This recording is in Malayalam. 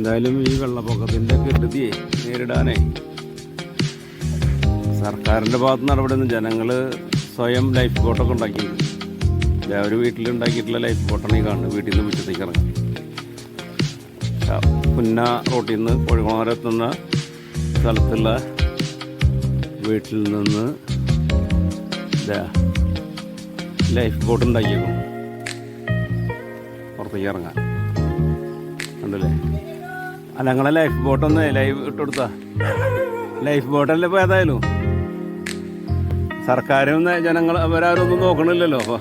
എന്തായാലും ഈ വെള്ളപ്പൊക്കത്തിൻ്റെ കെടുതിയെ നേരിടാനേ സർക്കാരിൻ്റെ ഭാഗത്ത് നടപടിയൊന്നും ജനങ്ങൾ സ്വയം ലൈഫ് ബോട്ടൊക്കെ ഉണ്ടാക്കിയിട്ടുണ്ട്. ഒരു വീട്ടിലുണ്ടാക്കിയിട്ടുള്ള ലൈഫ് ബോട്ടാണ് ഈ കാണുന്നത്. വീട്ടിൽ നിന്ന് മുറ്റത്തേക്ക് ഇറങ്ങാം. പുന്ന റോട്ടിൽ നിന്ന് കോഴിക്കോട് എത്തുന്ന സ്ഥലത്തുള്ള വീട്ടിൽ നിന്ന് ലൈഫ് ബോട്ട് ഉണ്ടാക്കിയേക്കും പുറത്തേക്ക് ഇറങ്ങാൻ. ഉണ്ടല്ലേ? അല്ല, ഞങ്ങളെ ലൈഫ് ബോട്ടൊന്ന് ലൈവ് ഇട്ട് കൊടുത്താ ലൈഫ് ബോട്ടല്ലേ ഇപ്പോൾ ഏതായാലും സർക്കാരും ജനങ്ങൾ അവരാരൊന്നും നോക്കണില്ലല്ലോ. അപ്പോൾ